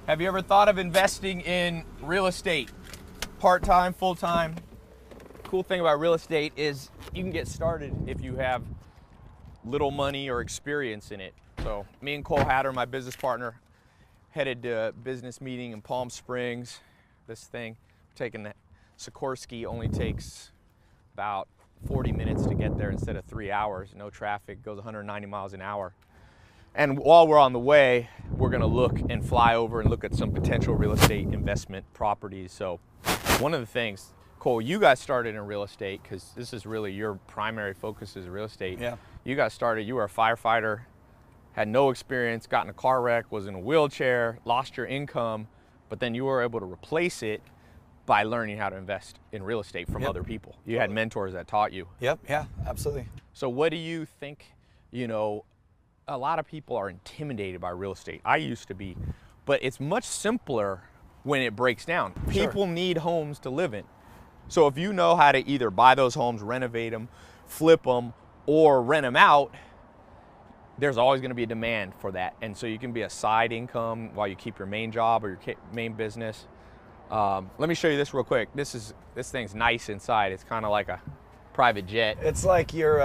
Have you ever thought of investing in real estate? Part-time, full-time? Cool thing about real estate is you can get started if you have little money or experience in it. So me and Cole Hatter, my business partner, headed to a business meeting in Palm Springs. This thing, taking the Sikorsky, only takes about 40 minutes to get there instead of 3 hours. No traffic, goes 190 miles an hour. And while we're on the way, we're gonna look and fly over and look at some potential real estate investment properties. So one of the things, Cole, you got started in real estate because this is really your primary focus is real estate. Yeah. You got started, you were a firefighter, had no experience, got in a car wreck, was in a wheelchair, lost your income, but then you were able to replace it by learning how to invest in real estate from other people. You had mentors that taught you. Yep, yeah, absolutely. So what do you think, you know, a lot of people are intimidated by real estate. I used to be, but it's much simpler when it breaks down. People need homes to live in. So if you know how to either buy those homes, renovate them, flip them, or rent them out, there's always going to be a demand for that. And so you can be a side income while you keep your main job or your main business. Let me show you this real quick. This thing's nice inside. It's kind of like a private jet. It's like your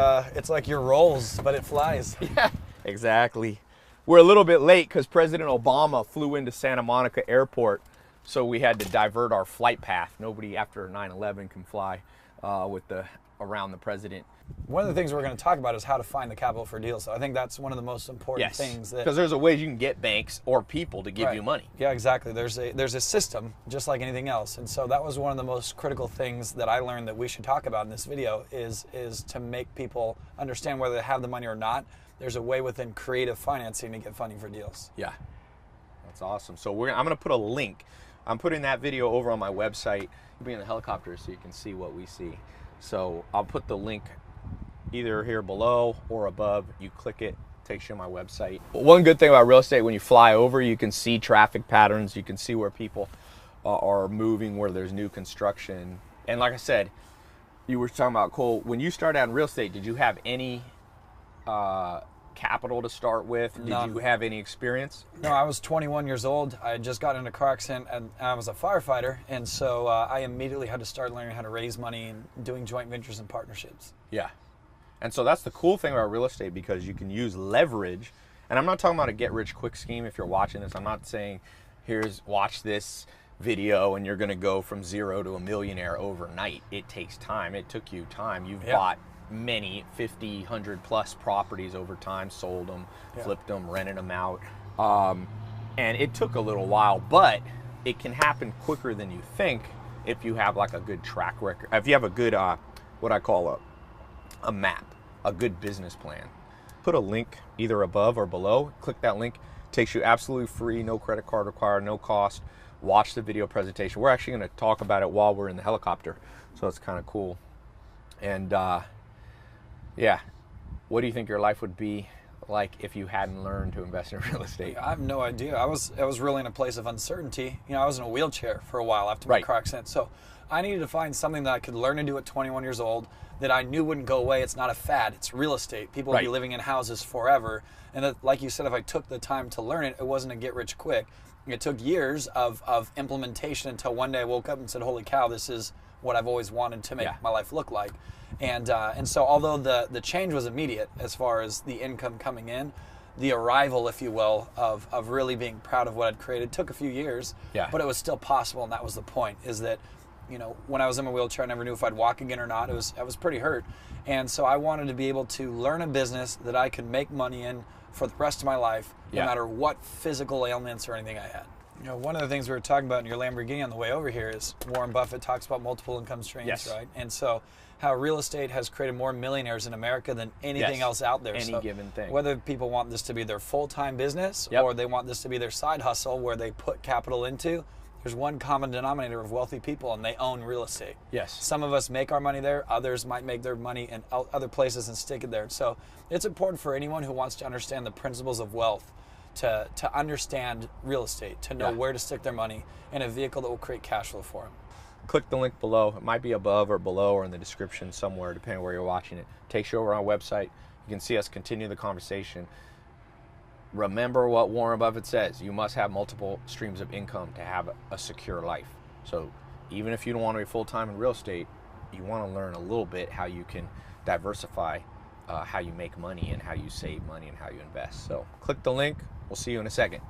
Rolls, but it flies. Yeah, exactly. We're a little bit late because President Obama flew into Santa Monica Airport, so we had to divert our flight path. Nobody after 9/11 can fly around the president. One of the things we're going to talk about is how to find the capital for deals. So I think that's one of the most important things. Because there's a way you can get banks or people to give you money. Yeah, exactly. There's a system, just like anything else. And so that was one of the most critical things that I learned that we should talk about in this video is to make people understand whether they have the money or not. There's a way within creative financing to get funding for deals. Yeah, that's awesome. So I'm going to put a link. I'm putting that video over on my website. You'll be in the helicopter so you can see what we see. So I'll put the link either here below or above. You click it, takes you to my website. One good thing about real estate, when you fly over, you can see traffic patterns. You can see where people are moving, where there's new construction. And like I said, you were talking about, Cole, when you started out in real estate, did you have any capital to start with? Did you have any experience? No, I was 21 years old. I had just got in a car accident and I was a firefighter. And so I immediately had to start learning how to raise money and doing joint ventures and partnerships. Yeah. And so that's the cool thing about real estate, because you can use leverage. And I'm not talking about a get rich quick scheme. If you're watching this, I'm not saying watch this video and you're going to go from zero to a millionaire overnight. It takes time. It took you time. You've bought many 50, 100 plus properties over time, sold them, flipped them, rented them out. And it took a little while, but it can happen quicker than you think if you have like a good track record. If you have a good, what I call a map, a good business plan. Put a link either above or below. Click that link. Takes you absolutely free, no credit card required, no cost. Watch the video presentation. We're actually going to talk about it while we're in the helicopter, so it's kind of cool. And yeah, what do you think your life would be like if you hadn't learned to invest in real estate? I have no idea. I was really in a place of uncertainty. You know, I was in a wheelchair for a while after my car accident, so I needed to find something that I could learn to do at 21 years old that I knew wouldn't go away. It's not a fad. It's real estate. People will be living in houses forever. And that, like you said, if I took the time to learn it, it wasn't a get rich quick. It took years of implementation until one day I woke up and said, holy cow, this is what I've always wanted to make my life look like. And so although the change was immediate as far as the income coming in, the arrival, if you will, of really being proud of what I'd created took a few years, but it was still possible. And that was the point, is that, you know, when I was in my wheelchair, I never knew if I'd walk again or not. I was pretty hurt. And so I wanted to be able to learn a business that I could make money in for the rest of my life, no matter what physical ailments or anything I had. You know, one of the things we were talking about in your Lamborghini on the way over here is Warren Buffett talks about multiple income streams, right? And so how real estate has created more millionaires in America than anything else out there. Any given thing. Whether people want this to be their full-time business or they want this to be their side hustle where they put capital into, there's one common denominator of wealthy people, and they own real estate. Some of us make our money there. Others might make their money in other places and stick it there. So it's important for anyone who wants to understand the principles of wealth to understand real estate, to know where to stick their money in a vehicle that will create cash flow for them. Click the link below. It might be above or below or in the description somewhere, depending on where you're watching it. Takes you over on our website. You can see us continue the conversation. remember what Warren Buffett says. You must have multiple streams of income to have a secure life. So even if you don't want to be full-time in real estate, you want to learn a little bit how you can diversify how you make money and how you save money and how you invest. So click the link. We'll see you in a second.